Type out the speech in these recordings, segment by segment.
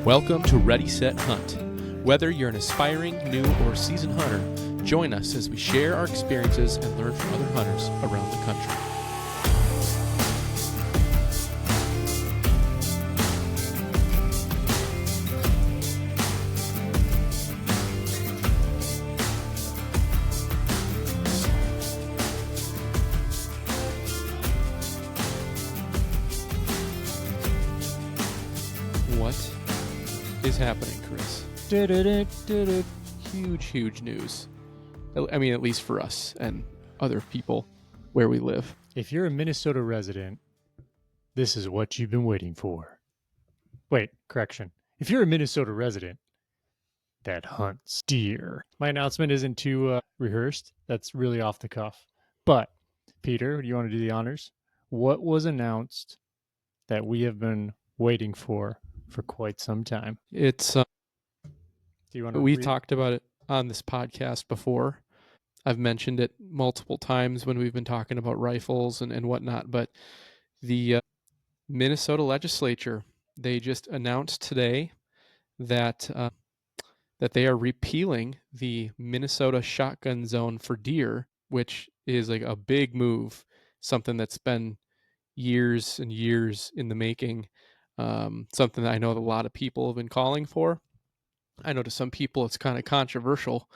Welcome to Ready, Set, Hunt. Whether you're an aspiring, new, or seasoned hunter, join us as we share our experiences and learn from other hunters around the country. What is happening, Chris? Huge news. I mean, at least for us and other people where we live. If you're a Minnesota resident, this is what you've been waiting for. Wait, correction. If you're a Minnesota resident that hunts deer. My announcement isn't too rehearsed. That's really off the cuff. But, Peter, do you want to do the honors? What was announced that we have been waiting for quite some time? It's Do you want to we talked about it on this podcast before. I've mentioned it multiple times when we've been talking about rifles and whatnot, but the Minnesota Legislature, they just announced today that that they are repealing the Minnesota shotgun zone for deer, which is like a big move, something that's been years and years in the making, something that I know that a lot of people have been calling for. I know to some people it's kind of controversial,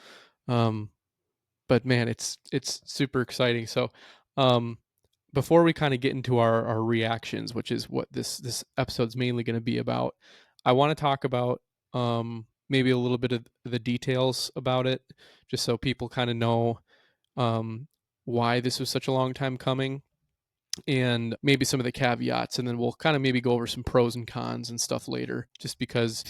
but man, it's super exciting. So before we kind of get into our reactions, which is what this episode's mainly going to be about, I want to talk about maybe a little bit of the details about it, just so people kind of know why this was such a long time coming, and maybe some of the caveats, and then we'll kind of maybe go over some pros and cons and stuff later, just because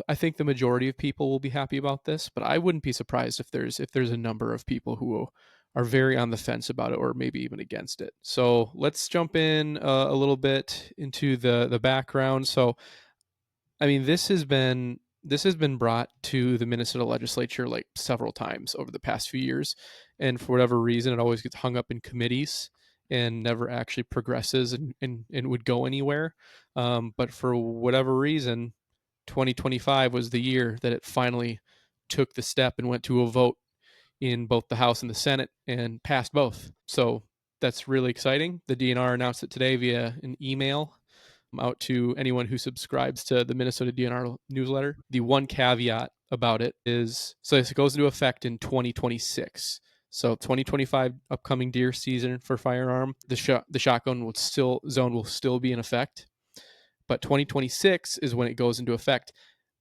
I think the majority of people will be happy about this, but I wouldn't be surprised if there's a number of people who are very on the fence about it, or maybe even against it. So let's jump in a little bit into the background. So, I mean, this has been brought to the Minnesota Legislature like several times over the past few years, and for whatever reason, it always gets hung up in committees and never actually progresses and would go anywhere. But for whatever reason, 2025 was the year that it finally took the step and went to a vote in both the House and the Senate and passed both. So that's really exciting. The DNR announced it today via an email out to anyone who subscribes to the Minnesota DNR newsletter. The one caveat about it is, so it goes into effect in 2026. So 2025 upcoming deer season for firearm, the shotgun zone will still be in effect. But 2026 is when it goes into effect.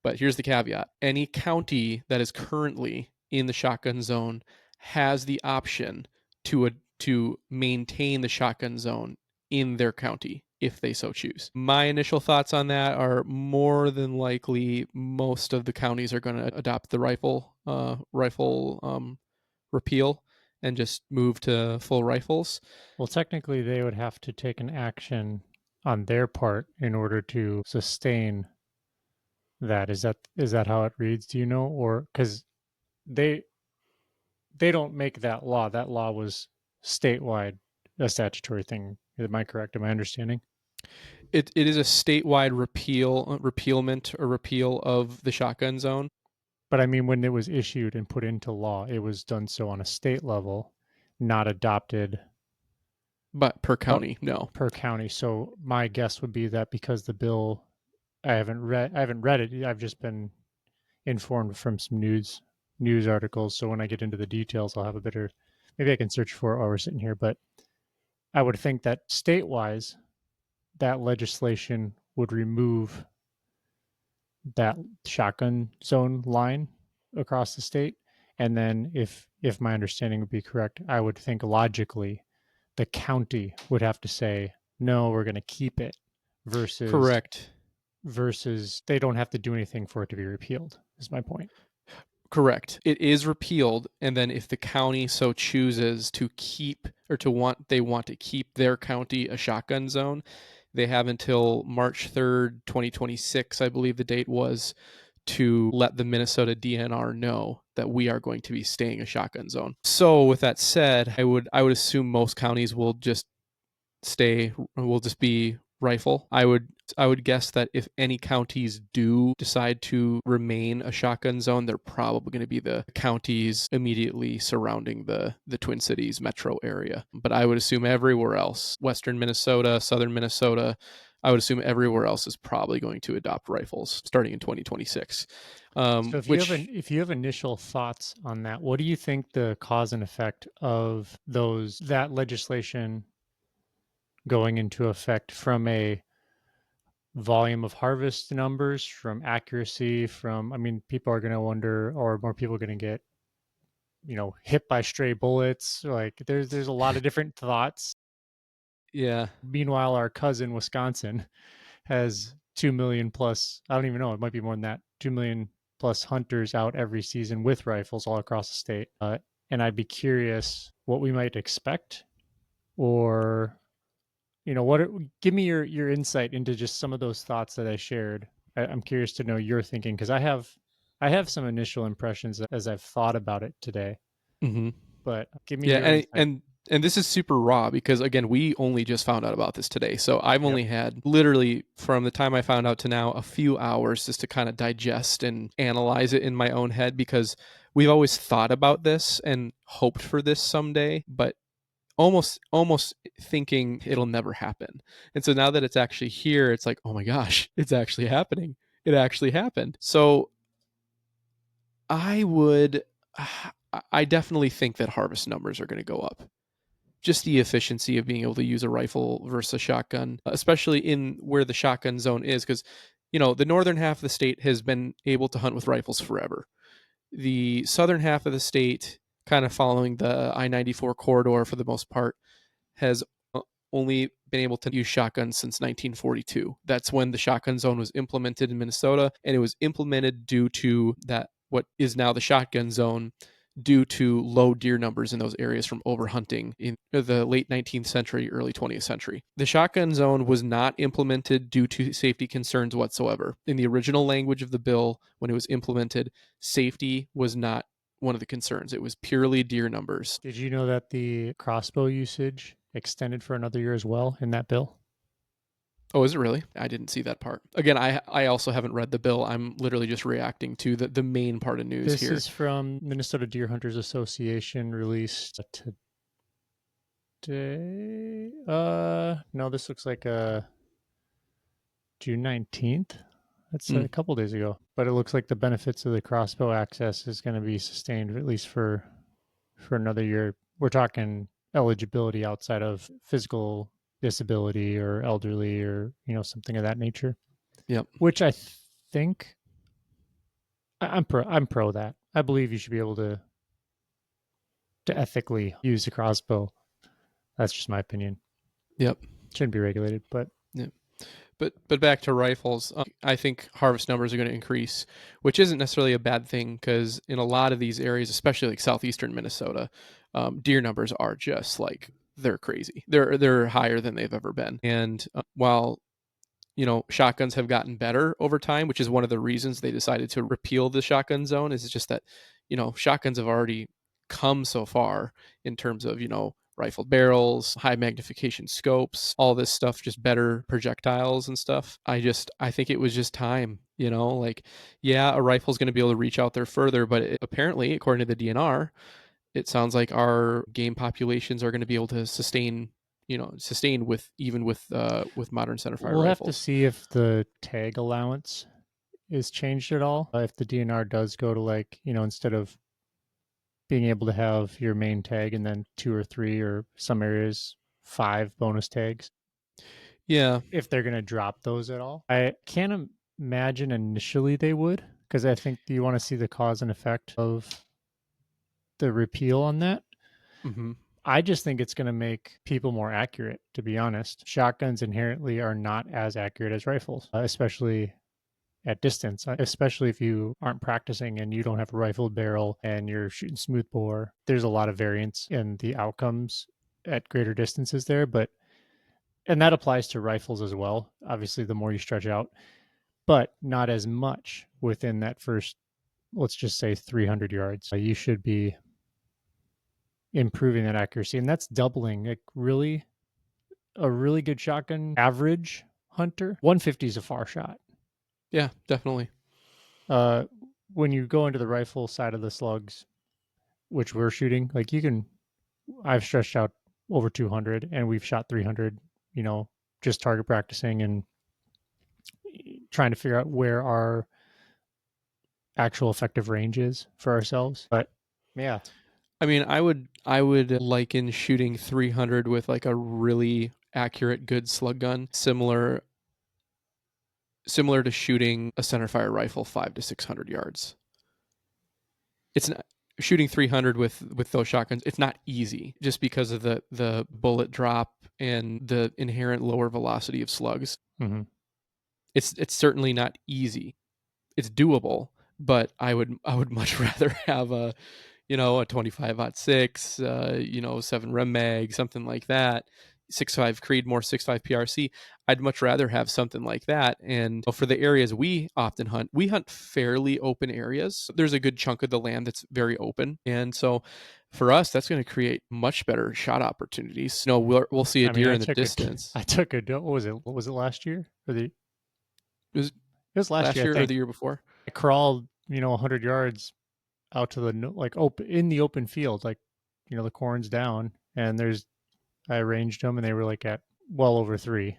But here's the caveat. Any county that is currently in the shotgun zone has the option to maintain the shotgun zone in their county if they so choose. My initial thoughts on that are more than likely most of the counties are going to adopt the rifle repeal and just move to full rifles. Well, technically, they would have to take an action on their part in order to sustain that. Is that how it reads? Do you know? Or because they don't make that law. That law was statewide, a statutory thing. Am I correct? Am I understanding? It is a statewide repealment or repeal of the shotgun zone. But I mean, when it was issued and put into law, it was done so on a state level, not adopted. But per county, no. Per county. So my guess would be that because the bill, I haven't read it. I've just been informed from some news articles. So when I get into the details, I'll have a better. Maybe I can search for it while we're sitting here. But I would think that state-wise, that legislation would remove that shotgun zone line across the state. And then if my understanding would be correct, I would think logically the county would have to say, no, we're going to keep it versus Correct. Versus they don't have to do anything for it to be repealed, is my point. Correct. It is repealed, and then if the county so chooses to keep or they want to keep their county a shotgun zone, they have until March 3rd, 2026, I believe the date was, to let the Minnesota DNR know that we are going to be staying a shotgun zone. So with that said, I would assume most counties will just be rifle. I would I would guess that if any counties do decide to remain a shotgun zone, they're probably going to be the counties immediately surrounding the Twin Cities metro area. But I would assume everywhere else, western Minnesota, southern Minnesota, I would assume everywhere else is probably going to adopt rifles starting in 2026. So Which if you have initial thoughts on that, what do you think the cause and effect of that legislation going into effect from a volume of harvest numbers, from accuracy, from, I mean, people are going to wonder, or more people are going to get, hit by stray bullets. Like there's a lot of different thoughts. yeah, Meanwhile, our cousin Wisconsin has 2 million plus, I don't even know, it might be more than that, 2 million plus hunters out every season with rifles all across the state. And I'd be curious what we might expect, or, give me your insight into just some of those thoughts that I shared. I'm curious to know your thinking, because I have some initial impressions as I've thought about it today, mm-hmm. but give me Yeah, your and insight. and this is super raw because again, we only just found out about this today. So I've Yep. only had literally from the time I found out to now a few hours just to kind of digest and analyze it in my own head because we've always thought about this and hoped for this someday, but almost thinking it'll never happen. And so now that it's actually here, it's like, "Oh my gosh, it's actually happening. It actually happened." So I would I definitely think that harvest numbers are going to go up. Just the efficiency of being able to use a rifle versus a shotgun, especially in where the shotgun zone is, because the northern half of the state has been able to hunt with rifles forever. The southern half of the state, kind of following the I-94 corridor for the most part, has only been able to use shotguns since 1942. That's when the shotgun zone was implemented in Minnesota, and it was implemented due to that what is now the shotgun zone due to low deer numbers in those areas from overhunting in the late 19th century, early 20th century. The shotgun zone was not implemented due to safety concerns whatsoever. In the original language of the bill, when it was implemented, safety was not one of the concerns. It was purely deer numbers. Did you know that the crossbow usage extended for another year as well in that bill? Oh, is it really? I didn't see that part. Again, I also haven't read the bill. I'm literally just reacting to the main part of news This here. is from Minnesota Deer Hunters Association, released today. No, this looks like June 19th. That's Mm, a couple days ago. But it looks like the benefits of the crossbow access is going to be sustained at least for another year. We're talking eligibility outside of physical disability or elderly, or something of that nature. yep. Which I think I'm pro that. I believe you should be able to ethically use a crossbow. That's just my opinion. Yep. Shouldn't be regulated, but Yep. But back to rifles, I think harvest numbers are going to increase, which isn't necessarily a bad thing because in a lot of these areas, especially like southeastern Minnesota, deer numbers are just like they're crazy. They're higher than they've ever been. And while shotguns have gotten better over time, which is one of the reasons they decided to repeal the shotgun zone. Is just that shotguns have already come so far in terms of rifled barrels, high magnification scopes, all this stuff, just better projectiles and stuff. I think it was just time. Like, yeah, a rifle's going to be able to reach out there further, but apparently, according to the DNR, it sounds like our game populations are going to be able to sustain with modern centerfire we'll have to rifles. see if the tag allowance is changed at all. If the DNR does go to, like, instead of being able to have your main tag and then two or three, or some areas 5 bonus tags, Yeah. if they're going to drop those at all. I can't imagine initially they would, because I think you want to see the cause and effect of the repeal on that. Hmm. I just think it's going to make people more accurate, to be honest. Shotguns inherently are not as accurate as rifles, especially at distance, especially if you aren't practicing and you don't have a rifled barrel and you're shooting smoothbore. There's a lot of variance in the outcomes at greater distances there, and that applies to rifles as well. Obviously, the more you stretch out, but not as much within that first, let's just say, 300 yards. You should be improving that accuracy, and that's doubling. Like, really, a really good shotgun average hunter, 150 is a far shot. Yeah, definitely. When you go into the rifle side of the slugs, which we're shooting, like I've stretched out over 200 and we've shot 300, you know, just target practicing and trying to figure out where our actual effective range is for ourselves. But yeah, I mean, I would liken shooting 300 with like a really accurate good slug gun, similar to shooting a centerfire rifle 5 to 600 yards. It's not shooting 300 with those shotguns. It's not easy just because of the bullet drop and the inherent lower velocity of slugs. mm-hmm. It's certainly not easy. It's doable, but I would much rather have a 25-06, 7 rem mag, something like that. 6.5 Creedmoor, 6.5 PRC. I'd much rather have something like that. And for the areas we often hunt, we hunt fairly open areas. There's a good chunk of the land that's very open. And so for us, that's going to create much better shot opportunities. We'll see a I mean, deer in the distance. what was it? What was it last year? It Was was last last year, I year or think. the year before? I crawled, 100 yards out to the like open in the open field, like the corn's down, and I arranged them, and they were like at well over 3,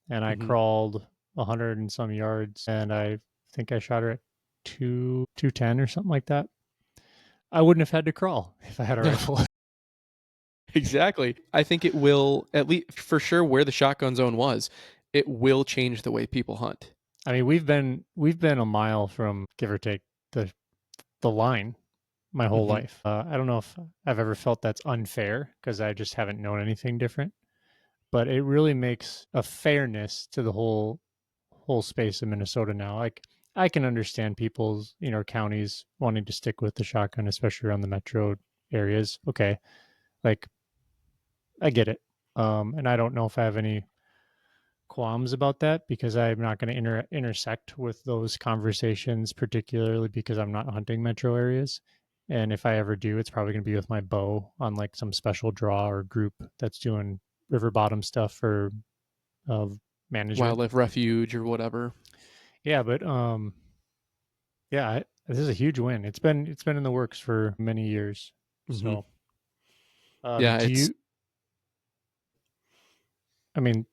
and I Mm-hmm. crawled 100 and some yards, and I think I shot her at 210 or something like that. I wouldn't have had to crawl if I had a No, rifle. exactly. I think it will, at least for sure, where the shotgun zone was, it will change the way people hunt. I mean, we've been a mile from, give or take, the line my whole Mm-hmm. life. I don't know if I've ever felt that's unfair because I just haven't known anything different. But it really makes a fairness to the whole space in Minnesota now. Like I can understand people's counties wanting to stick with the shotgun, especially around the metro areas. Okay, like I get it, and I don't know if I have any qualms about that because I'm not going to intersect with those conversations, particularly because I'm not hunting metro areas. And if I ever do, it's probably going to be with my bow on like some special draw or group that's doing river bottom stuff for management. Wildlife refuge or whatever. Yeah, but yeah, this is a huge win. It's been in the works for many years. Mm-hmm. So, Yeah, do it's you? I mean,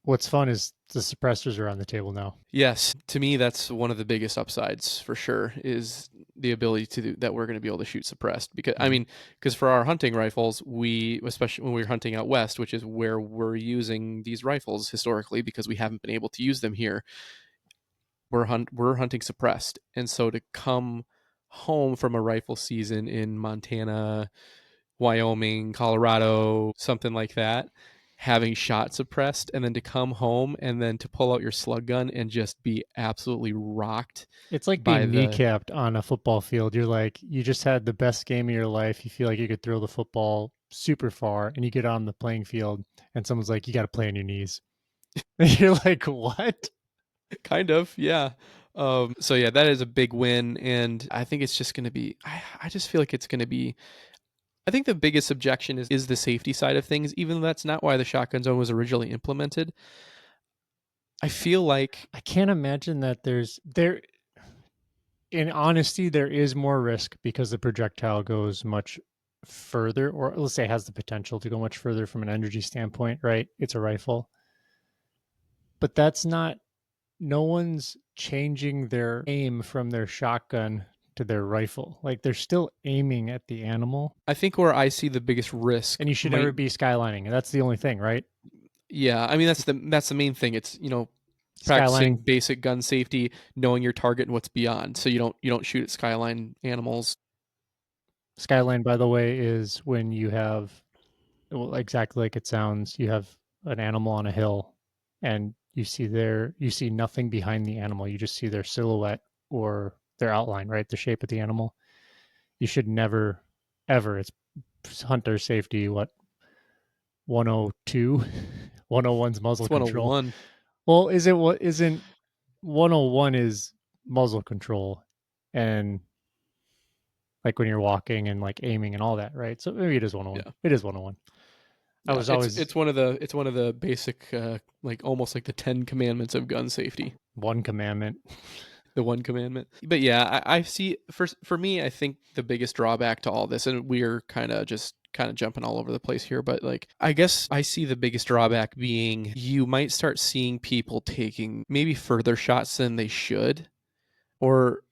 what's fun is the suppressors are on the table now. yes. To me, that's one of the biggest upsides for sure is the ability that we're going to be able to shoot suppressed. Because I Mm-hmm. mean, because for our hunting rifles, we especially when we were hunting out west, which is where we're using these rifles historically, because we haven't been able to use them here. We're hunting suppressed, and so to come home from a rifle season in Montana, Wyoming, Colorado, something like that, having shot suppressed, and then to come home and then to pull out your slug gun and just be absolutely rocked It's like by being the kneecapped on a football field. You're like, you just had the best game of your life. You feel like you could throw the football super far, and you get on the playing field, and someone's like, you got to play on your knees. And you're like, what? kind of, yeah. So yeah, that is a big win, and I think it's just going to be. I just feel like it's going to be. I think the biggest objection is the safety side of things, even though that's not why the shotgun zone was originally implemented. I feel like I can't imagine that in honesty, there is more risk because the projectile goes much further, or let's say has the potential to go much further from an energy standpoint, right? It's a rifle. But that's not, no one's changing their aim from their shotgun to their rifle. Like they're still aiming at the animal, I think where I see the biggest risk and you should might. never be skylining. That's the only thing, right? Yeah, I mean that's the main thing. It's practicing Skylining, basic gun safety, knowing your target and what's beyond, so you don't shoot at skyline animals. skyline, by the way, is when you have, well, exactly like it sounds. You have an animal on a hill, and you see nothing behind the animal. You just see their silhouette or their outline, right? The shape of the animal. You should never, ever. It's hunter safety. What 102, 101's muzzle It's control. 101. Well, is it what isn't 101 is muzzle control and like when you're walking and like aiming and all that, right? So maybe it is 101. Yeah. It is 101. I Yeah, was always it's one of the basic like almost like the 10 commandments of gun safety. one commandment. The one commandment. But yeah, I see for me, I think the biggest drawback to all this, and we're kind of jumping all over the place here, but like I guess I see the biggest drawback being you might start seeing people taking maybe further shots than they should, or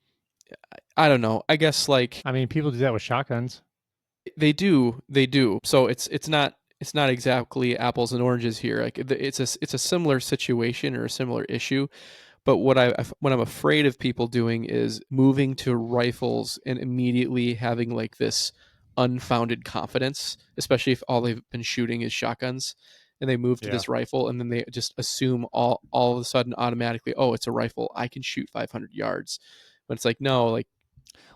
I don't know. I guess like I mean, people do that with shotguns. they do. So it's not exactly apples and oranges here. Like it's a similar situation or a similar issue. But what I'm afraid of people doing is moving to rifles and immediately having like this unfounded confidence, especially if all they've been shooting is shotguns, and they move to Yeah. this rifle and then they just assume all of a sudden automatically, oh, it's a rifle, I can shoot 500 yards. But it's like no, like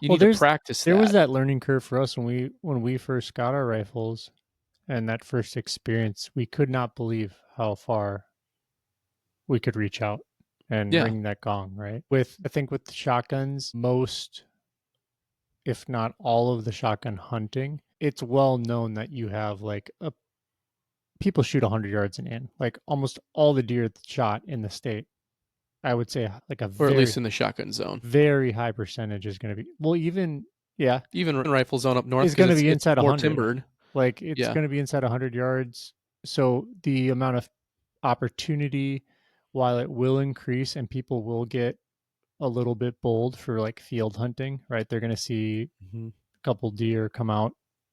you Well, need to practice there was that. that learning curve for us when we first got our rifles and that first experience. We could not believe how far we could reach out and Yeah, ring that gong, right? With I think with the shotguns, most if not all of the shotgun hunting, it's well known that you have like a people shoot 100 yards and in. Like almost all the deer shot in the state, I would say like a or at least very in the shotgun zone. very high percentage is going to be well even yeah, Even rifle zone up north is because going to be it's inside more 100. timbered. Like it's Yeah. going to be inside 100 yards. So the amount of opportunity, while it will increase and people will get a little bit bold for like field hunting, right? They're going to see Mm-hmm. a couple deer come out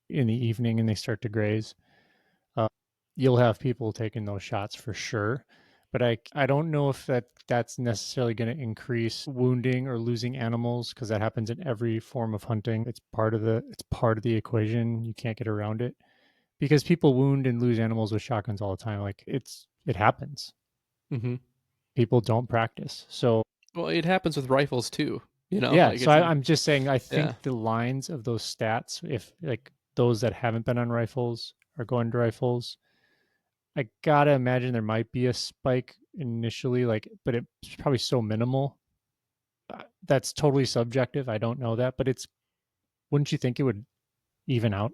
in the evening and they start to graze. Uh, you'll have people taking those shots for sure. But I don't know if that's necessarily going to increase wounding or losing animals because that happens in every form of hunting. It's part of the equation. You can't get around it because people wound and lose animals with shotguns all the time. Like it happens. Mm-hmm. People don't practice. So Well, it happens with rifles too. You know, yeah, like so it's I'm just saying I yeah. think the lines of those stats, if like those that haven't been on rifles are going to rifles, I gotta imagine there might be a spike initially, like, but it's probably so minimal. That's totally subjective. I don't know that, but it's wouldn't you think it would even out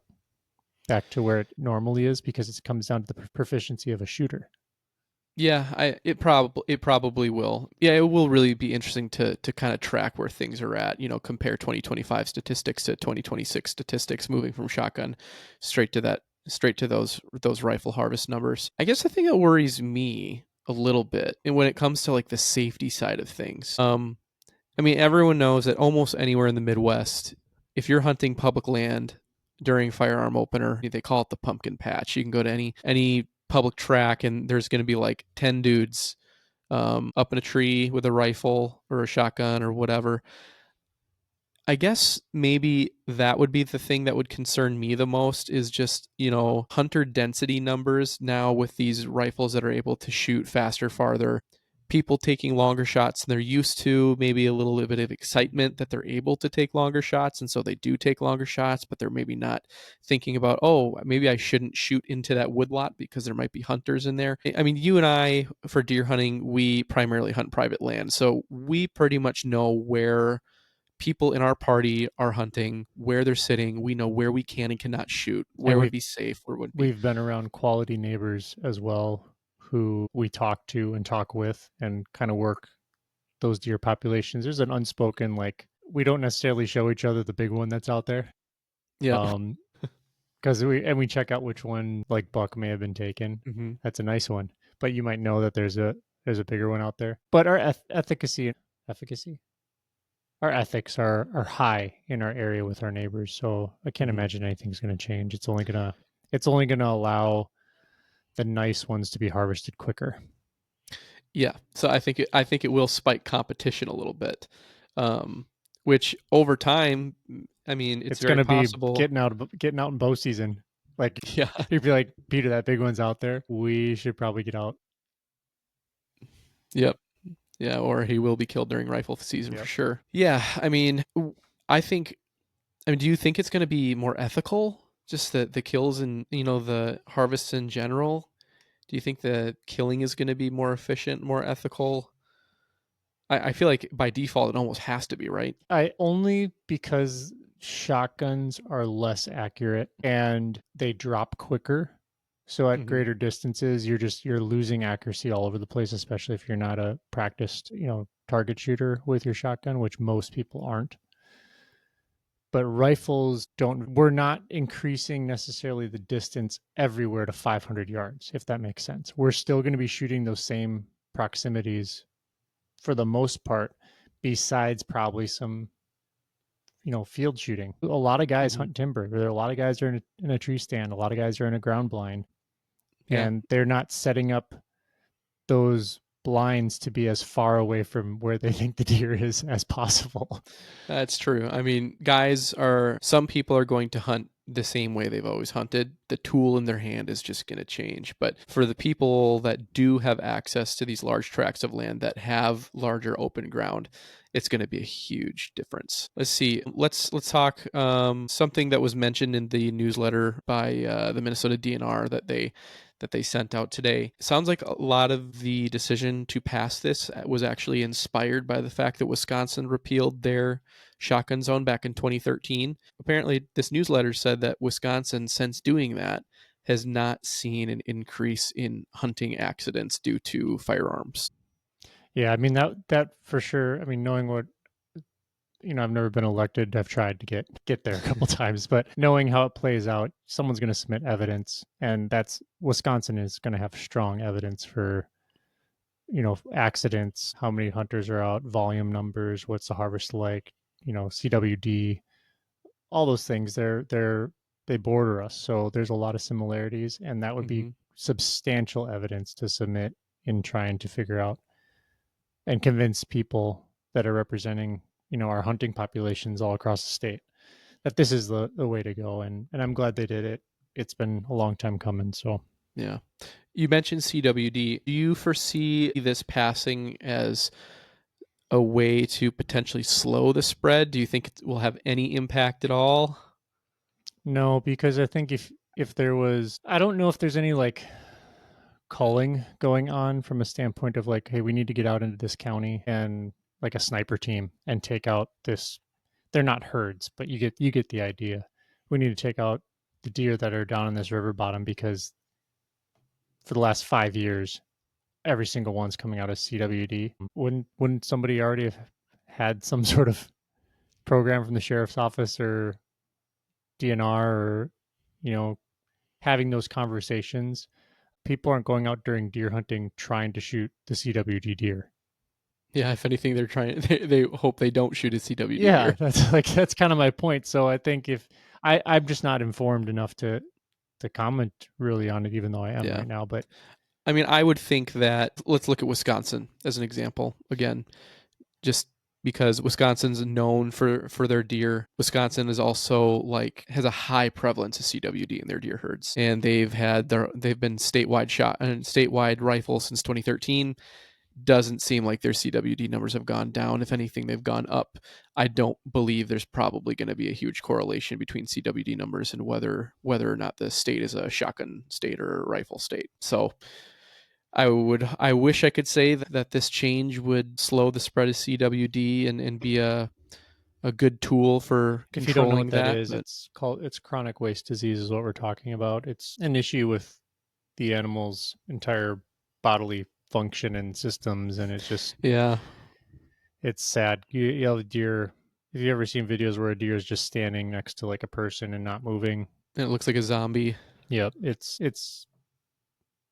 back to where it normally is because it comes down to the proficiency of a shooter. Yeah, it probably will. Yeah, it will really be interesting to kind of track where things are at, you know, compare 2025 statistics to 2026 statistics moving from shotgun straight to those rifle harvest numbers. I guess the thing that worries me a little bit and when it comes to like the safety side of things. I mean, everyone knows that almost anywhere in the Midwest, if you're hunting public land during firearm opener, they call it the pumpkin patch. You can go to any public track, and there's going to be like 10 dudes up in a tree with a rifle or a shotgun or whatever. I guess maybe that would be the thing that would concern me the most is just, you know, hunter density numbers now with these rifles that are able to shoot faster, farther, people taking longer shots than they're used to, maybe a little bit of excitement that they're able to take longer shots. And so they do take longer shots, but they're maybe not thinking about, oh, maybe I shouldn't shoot into that woodlot because there might be hunters in there. I mean, you and I, for deer hunting, we primarily hunt private land. So we pretty much know where people in our party are hunting, where they're sitting. We know where we can and cannot shoot, And where would be safe, where wouldn't be. we've been around quality neighbors as well who we talk to and talk with and kind of work those deer populations. There's an unspoken like we don't necessarily show each other the big one that's out there. Yeah. Um because we check out which one like buck may have been taken. Mm-hmm. That's a nice one, but you might know that there's a bigger one out there. But our efficacy, our ethics are high in our area with our neighbors. So I can't Mm-hmm. imagine anything's going to change. It's only gonna allow the nice ones to be harvested quicker. Yeah. So I think it will spike competition a little bit, which over time, I mean, it's It's very gonna be possible. getting out in bow season. Like Yeah. you'd be like, Peter, that big one's out there. We should probably get out. Yep. Yeah. Or he will be killed during rifle season for Yep. sure. Yeah. I mean, I think. I mean, do you think it's going to be more ethical? Just the kills and you know the harvests in general. Do you think the killing is going to be more efficient, more ethical? I feel like by default it almost has to be, right? I only because shotguns are less accurate and they drop quicker. So at Mhm. greater distances, you're losing accuracy all over the place, especially if you're not a practiced, target shooter with your shotgun, which most people aren't. But rifles don't we're not increasing necessarily the distance everywhere to 500 yards, if that makes sense. We're still going to be shooting those same proximities for the most part, besides probably some, field shooting. A lot of guys Mhm. hunt timber. There are a lot of guys are in a tree stand. A lot of guys are in a ground blind, Yeah. and they're not setting up those blinds to be as far away from where they think the deer is as possible. That's true. I mean, some people are going to hunt the same way they've always hunted. The tool in their hand is just going to change. But for the people that do have access to these large tracts of land that have larger open ground, it's going to be a huge difference. Let's see. Let's talk something that was mentioned in the newsletter by the Minnesota DNR that they sent out today. It sounds like a lot of the decision to pass this was actually inspired by the fact that Wisconsin repealed their shotgun zone back in 2013. Apparently, this newsletter said that Wisconsin, since doing that, has not seen an increase in hunting accidents due to firearms. Yeah, I mean that for sure. I mean, knowing what I've never been elected. I've tried to get there a couple times, but knowing how it plays out, someone's going to submit evidence, and that's Wisconsin is going to have strong evidence for accidents, how many hunters are out, volume numbers, what's the harvest like, CWD, all those things. They border us, so there's a lot of similarities, and that would be Mm-hmm. substantial evidence to submit in trying to figure out and convince people that are representing our hunting populations all across the state that this is the way to go, and I'm glad they did it. It's been a long time coming. So Yeah. You mentioned CWD. Do you foresee this passing as a way to potentially slow the spread? Do you think it will have any impact at all? no, because I think if there was, I don't know if there's any like culling going on from a standpoint of like, hey, we need to get out into this county and like a sniper team and take out this. They're not herds, but you get the idea. We need to take out the deer that are down in this river bottom because for the last 5 years every single one's coming out of CWD. Wouldn't somebody already have had some sort of program from the sheriff's office or DNR or you know having those conversations? People aren't going out during deer hunting trying to shoot the CWD deer. Yeah, if anything, they're trying. They hope they don't shoot a CWD Yeah, deer. that's kind of my point. So I think if I'm just not informed enough to comment really on it, even though I am Yeah. right now. But I mean, I would think that let's look at Wisconsin as an example again, just because Wisconsin's known for their deer. Wisconsin is also like has a high prevalence of CWD in their deer herds, and they've been statewide shot and statewide rifle since 2013. Doesn't seem like their CWD numbers have gone down. If anything, they've gone up. I don't believe there's probably going to be a huge correlation between CWD numbers and whether or not the state is a shotgun state or a rifle state. So I wish I could say that this change would slow the spread of CWD and be a good tool for if you don't know what controlling that that. is, But it's chronic waste disease is what we're talking about. It's an issue with the animal's entire bodily function and systems, and yeah, it's sad. You know, the deer. Have you ever seen videos where a deer is just standing next to like a person and not moving? it looks like a zombie. Yep, its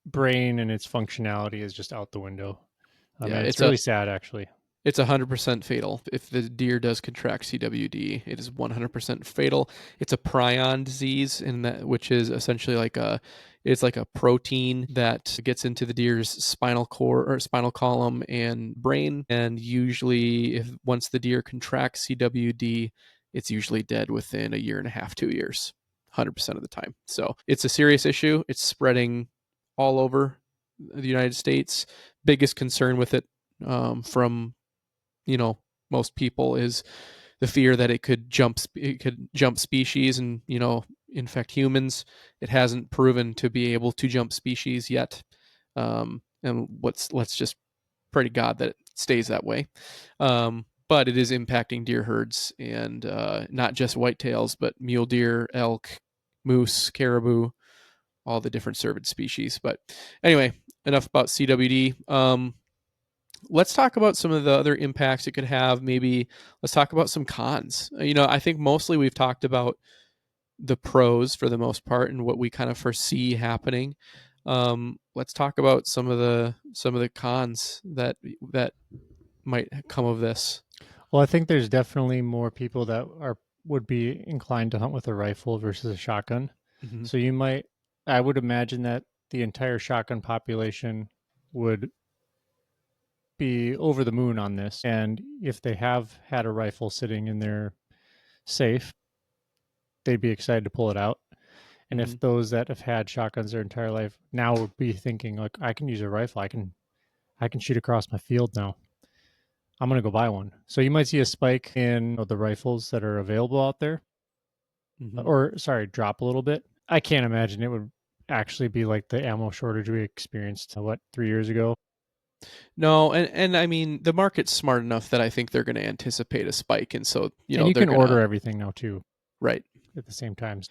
brain and its functionality is just out the window. I Yeah, mean, it's really sad, actually. it's 100% fatal. If the deer does contract CWD, it is 100% fatal. It's a prion disease, which is essentially it's like a protein that gets into the deer's spinal cord or spinal column and brain. And usually, if once the deer contracts CWD, it's usually dead within a year and a half, 2 years, 100% of the time. So it's a serious issue. It's spreading all over the United States. Biggest concern with it from most people is the fear that it could jump species and infect humans. It hasn't proven to be able to jump species yet, and let's just pray to God that it stays that way. But it is impacting deer herds and not just whitetails, but mule deer, elk, moose, caribou. all the different cervid species. But anyway, enough about CWD. Let's talk about some of the other impacts it could have. Maybe let's talk about some cons. I think mostly we've talked about the pros for the most part and what we kind of foresee happening. Let's talk about some of the cons that might come of this. Well, I think there's definitely more people that would be inclined to hunt with a rifle versus a shotgun. Mm-hmm. So I would imagine that the entire shotgun population would be over the moon on this. And if they have had a rifle sitting in their safe, they'd be excited to pull it out. And Mm-hmm. if those that have had shotguns their entire life now would be thinking like, I can use a rifle, I can shoot across my field now. I'm gonna go buy one. So you might see a spike in the rifles that are available out there, Mm-hmm. or sorry, drop a little bit. I can't imagine it would actually be like the ammo shortage we experienced 3 years ago. No, and I mean the market's smart enough that I think they're going to anticipate a spike, and so And you they're can going order to everything now too right. at the same time.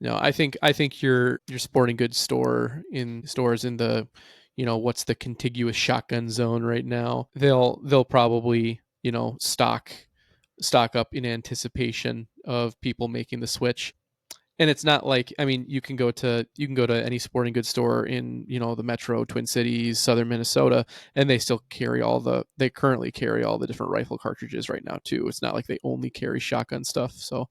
No, I think your sporting goods stores in the what's the contiguous shotgun zone right now. They'll probably stock up in anticipation of people making the switch. And it's not like, I mean, you can go to any sporting goods store in the metro Twin Cities, southern Minnesota, and they currently carry all the different rifle cartridges right now too. It's not like they only carry shotgun stuff. So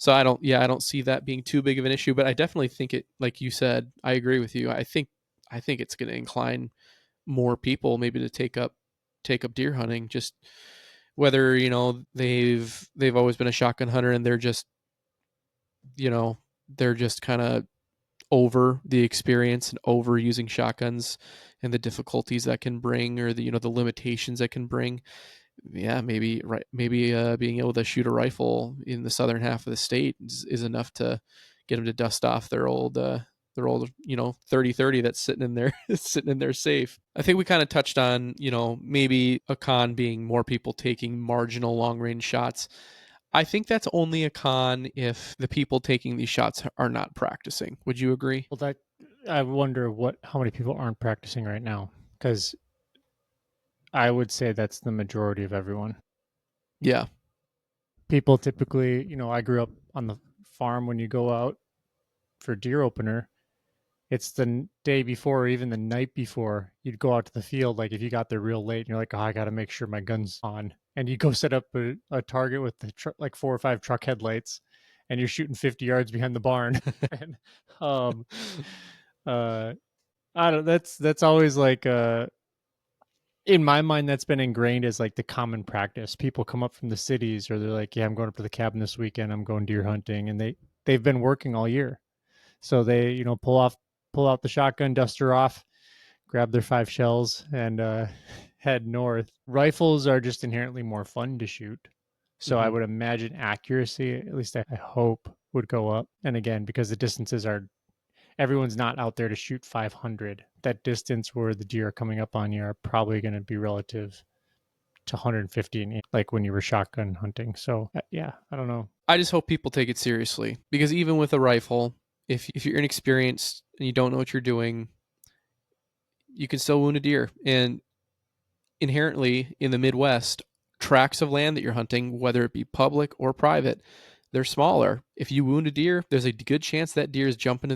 I don't see that being too big of an issue, but I definitely think it, like you said, I agree with you. I think it's going to incline more people maybe to take up deer hunting, just whether they've always been a shotgun hunter and you know they're just kind of over the experience and over using shotguns and the difficulties that can bring, or the limitations that can bring. Yeah, maybe being able to shoot a rifle in the southern half of the state is enough to get them to dust off their old 30-30 that's sitting in there sitting in their safe. I think we kind of touched on maybe a con being more people taking marginal long range shots. I think that's only a con if the people taking these shots are not practicing. Would you agree? Well, that I wonder how many people aren't practicing right now, because I would say that's the majority of everyone. Yeah. People typically, I grew up on the farm. When you go out for deer opener, it's the day before or even the night before you'd go out to the field. Like if you got there real late and you're like, oh, I got to make sure my gun's on. And you go set up a target with like 4 or 5 truck headlights and you're shooting 50 yards behind the barn. and, um, uh, I don't, that's always like, in my mind, that's been ingrained as like the common practice. People come up from the cities or they're like, yeah, I'm going up to the cabin this weekend. I'm going deer hunting. And they've been working all year. So they, pull out the shotgun, duster off, grab their 5 shells, and head north. Rifles are just inherently more fun to shoot. So I Hmm. would imagine accuracy, at least I hope, would go up. And again, because the distances are, everyone's not out there to shoot 500. That distance where the deer are coming up on you are probably going to be relative to 150, like when you were shotgun hunting. So yeah, I don't know. I just hope people take it seriously, because even with a rifle, if you're inexperienced and you don't know what you're doing, you can still wound a deer. And inherently in the Midwest, tracts of land that you're hunting, whether it be public or private, they're smaller. If you wound a deer, there's a good chance that deer is jumping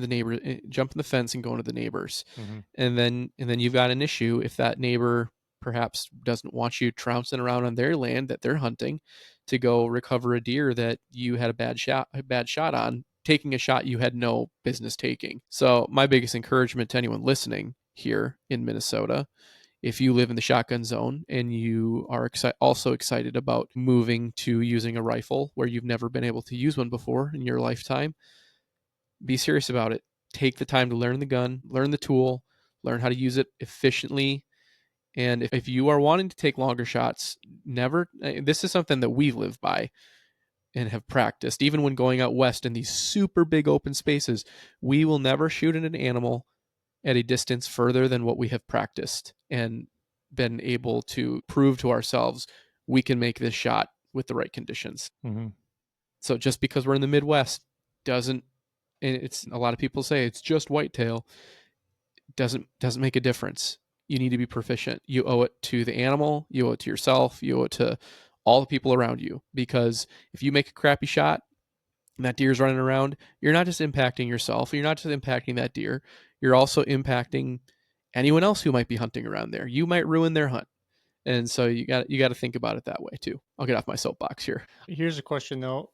jumping the fence and going to the neighbors. Mm-hmm. And then you've got an issue if that neighbor perhaps doesn't want you trouncing around on their land that they're hunting to go recover a deer that you had a bad shot on, taking a shot you had no business taking. So my biggest encouragement to anyone listening here in Minnesota, if you live in the shotgun zone and you are also excited about moving to using a rifle where you've never been able to use one before in your lifetime, be serious about it. Take the time to learn the gun, learn the tool, learn how to use it efficiently. And if you are wanting to take longer shots, never, this is something that we live by and have practiced. Even when going out west in these super big open spaces, we will never shoot at an animal at a distance further than what we have practiced and been able to prove to ourselves we can make this shot with the right conditions. Mm-hmm. So just because we're in the Midwest doesn't and it's a lot of people say it's just whitetail. Doesn't make a difference. You need to be proficient. You owe it to the animal, you owe it to yourself, you owe it to all the people around you. Because if you make a crappy shot and that deer's running around, you're not just impacting yourself, you're not just impacting that deer, you're also impacting anyone else who might be hunting around there. You might ruin their hunt. And so you got to think about it that way too. I'll get off my soapbox here. Here's a question though: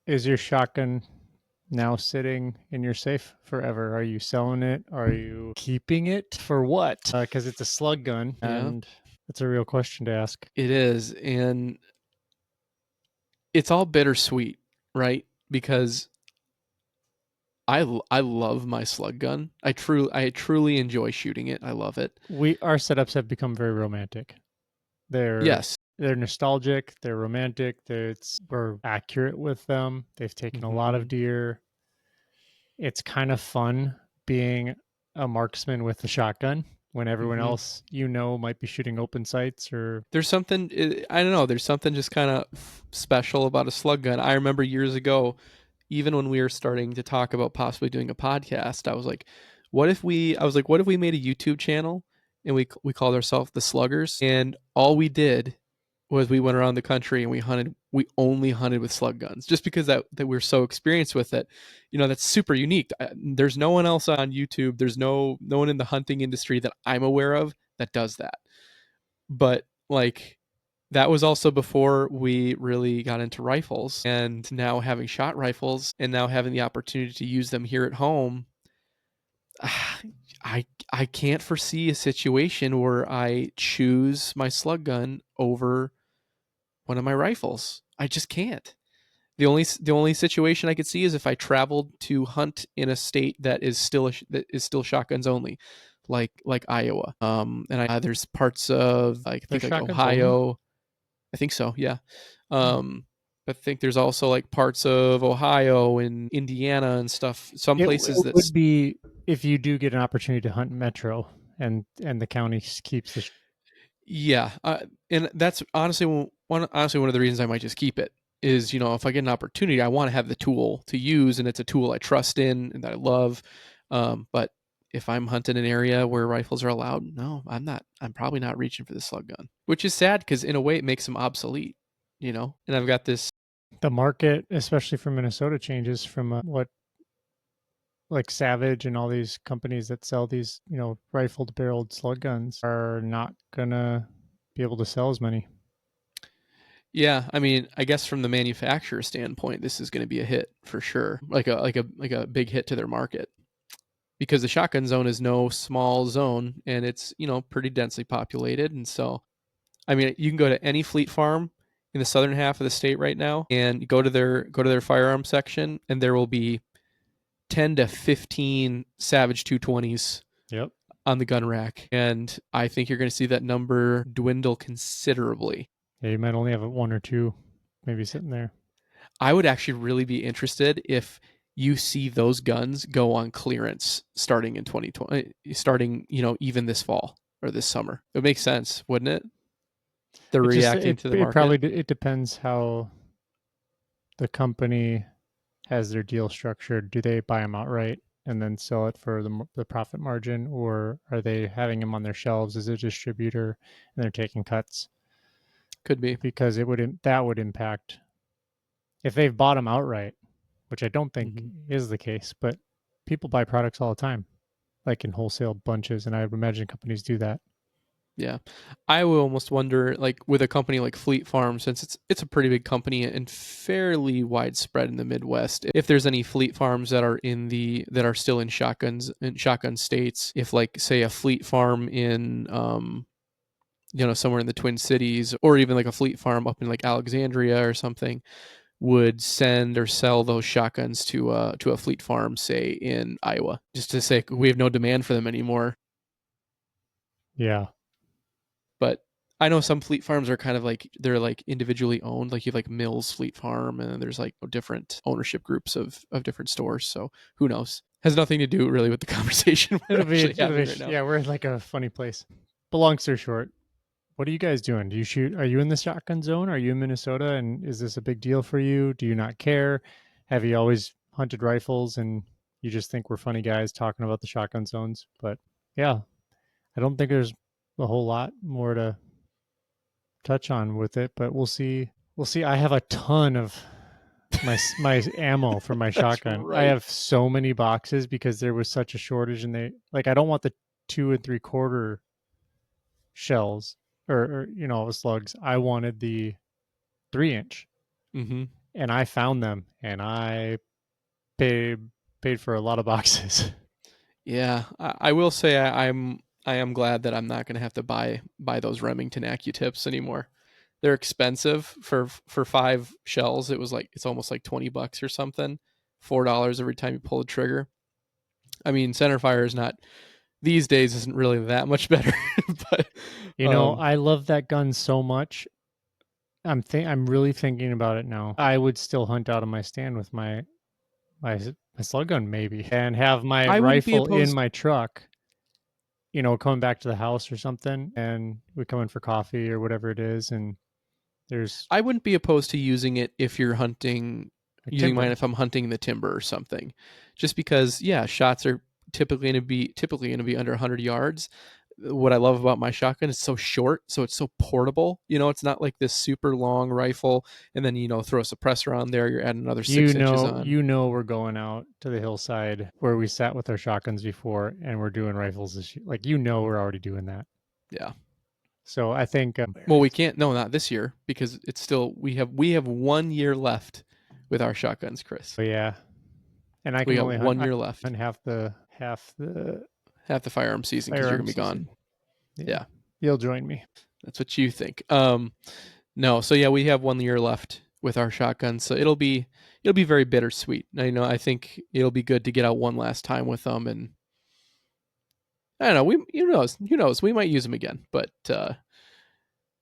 is your shotgun now sitting in your safe forever? Are you selling it? Are you keeping it for what? Because it's a slug gun, Yeah, and it's a real question to ask. it is, and it's all bittersweet, right? Because I love my slug gun. I truly enjoy shooting it. I love it. Our setups have become very romantic. They're Yes. they're nostalgic. They're romantic. We're accurate with them. They've taken a lot of Mm-hmm. deer. It's kind of fun being a marksman with a shotgun when everyone Mm-hmm. else might be shooting open sights or There's something I don't know. There's something just kind of special about a slug gun. I remember years ago, even when we were starting to talk about possibly doing a podcast, I was like, what if we? I was like, what if we made a YouTube channel and we called ourselves the Sluggers, and all we did was we went around the country and we hunted. We only hunted with slug guns, just because that we're so experienced with it. That's super unique. There's no one else on YouTube. There's no one in the hunting industry that I'm aware of that does that. But like that was also before we really got into rifles, and now having shot rifles and now having the opportunity to use them here at home, I can't foresee a situation where I choose my slug gun over one of my rifles. I just can't. The only situation I could see is if I traveled to hunt in a state that is still shotguns only, like Iowa. There's parts of like I they're think like shotguns only. Ohio. I think so, yeah. Hmm. I think there's also like parts of Ohio and Indiana and stuff. Some places It that's would be if you do get an opportunity to hunt metro and the county keeps the. yeah, and that's honestly one of the reasons I might just keep it is if I get an opportunity, I want to have the tool to use, and it's a tool I trust in and that I love. But if I'm hunting an area where rifles are allowed, no, I'm not. I'm probably not reaching for the slug gun, which is sad because in a way it makes them obsolete. And I've got this. The market, especially for Minnesota, changes from what like Savage and all these companies that sell these, rifled barreled slug guns are not gonna be able to sell as many. Yeah, I mean, I guess from the manufacturer standpoint, this is going to be a hit for sure, like a big hit to their market, because the shotgun zone is no small zone, and it's pretty densely populated. And so I mean, you can go to any fleet farm in the southern half of the state right now and go to their firearm section, and there will be 10 to 15 Savage 220s Yep. on the gun rack, and I think you're going to see that number dwindle considerably. Yeah, you might only have one or two maybe sitting there. I would actually really be interested if you see those guns go on clearance starting in 2020, starting even this fall or this summer. It makes sense, wouldn't it? They're It just reacting to the market. it depends how the company has their deal structured. Do they buy them outright and then sell it for the profit margin, or are they having them on their shelves as a distributor and they're taking cuts? Could be. Because that would impact if they've bought them outright, which I don't think Hmm. is the case, but people buy products all the time, like in wholesale bunches, and I would imagine companies do that. Yeah, I will almost wonder, like with a company like Fleet Farm, since it's a pretty big company and fairly widespread in the Midwest. If there's any Fleet Farms that are still in shotgun states, if like say a Fleet Farm in somewhere in the Twin Cities, or even like a Fleet Farm up in like Alexandria or something, would send or sell those shotguns to a Fleet Farm, say in Iowa, just to say we have no demand for them anymore. Yeah. But I know some fleet farms are kind of like they're like individually owned. Like you have like Mills Fleet Farm, and then there's like different ownership groups of different stores. So who knows? Has nothing to do really with the conversation we're actually It'll having be, right now. yeah, we're in like a funny place. But long story short, what are you guys doing? Are you in the shotgun zone? Are you in Minnesota? And is this a big deal for you? Do you not care? Have you always hunted rifles and you just think we're funny guys talking about the shotgun zones. But yeah, I don't think there's a whole lot more to touch on with it, but we'll see. We'll see. I have a ton of my ammo for my That's shotgun. I right. have so many boxes because there was such a shortage, and I don't want the 2 3/4 shells or slugs. I wanted the 3 inch, Mm-hmm. and I found them, and I paid paid for a lot of boxes. Yeah, I will say I am glad that I'm not going to have to buy those Remington AccuTips anymore. They're expensive for 5 shells. It's almost like $20 or something. $4 every time you pull the trigger. I mean, centerfire is not these days isn't really that much better, but I love that gun so much. I'm really thinking about it now. I would still hunt out of my stand with my my slug gun maybe, and have my I wouldn't be rifle in opposed. my truck. Coming back to the house or something, and we come in for coffee or whatever it is, and there's I wouldn't be opposed to using it if you're hunting like using mine timber. if I'm hunting the timber or something. Just because yeah, shots are typically going to be under 100 yards. What I love about my shotgun is so short, so it's so portable. It's not like this super long rifle and then throw a suppressor on there, you're adding another 6 inches on. We're going out to the hillside where we sat with our shotguns before, and we're doing rifles this year. We're already doing that. Yeah. So I think Well, we can't. No, not this year because it's still we have 1 year left with our shotguns, Chris. but yeah, and I We can got only one hunt year left. half the Half the firearm season because you're firearm gonna be season. gone. Yeah, Yeah, you'll join me. that's what you think. No, so yeah, we have 1 year left with our shotguns, so it'll be very bittersweet. I think it'll be good to get out one last time with them, and I don't know. We who knows we might use them again, but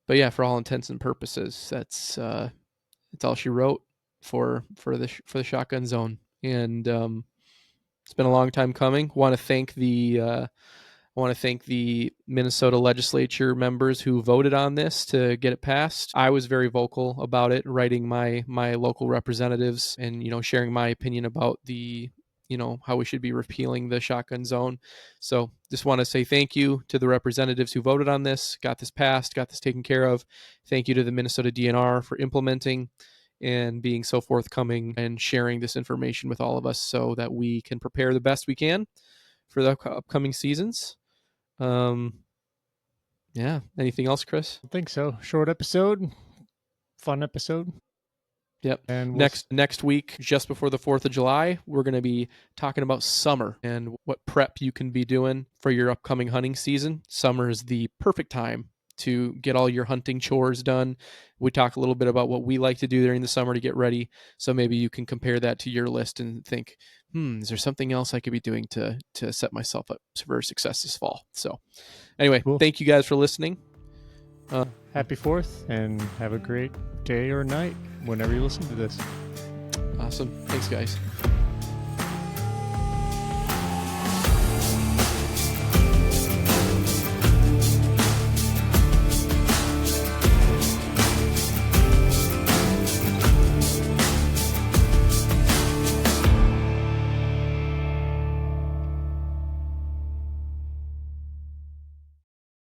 yeah, for all intents and purposes, that's all she wrote for the shotgun zone, and it's been a long time coming. I want to thank the Minnesota Legislature members who voted on this to get it passed. I was very vocal about it, writing my local representatives and sharing my opinion about the how we should be repealing the shotgun zone. So just want to say thank you to the representatives who voted on this, got this passed, got this taken care of. Thank you to the Minnesota DNR for implementing and being so forthcoming and sharing this information with all of us so that we can prepare the best we can for the upcoming seasons. Yeah. Anything else, Chris? I think so. Short episode, fun episode, Yep. and Next week, just before the 4th of July, we're going to be talking about summer and what prep you can be doing for your upcoming hunting season. Summer is the perfect time to get all your hunting chores done. We talk a little bit about what we like to do during the summer to get ready. So maybe you can compare that to your list and think, is there something else I could be doing to set myself up for success this fall? So anyway, cool. thank you guys for listening. Happy 4th, and have a great day or night whenever you listen to this. Awesome. Thanks, guys.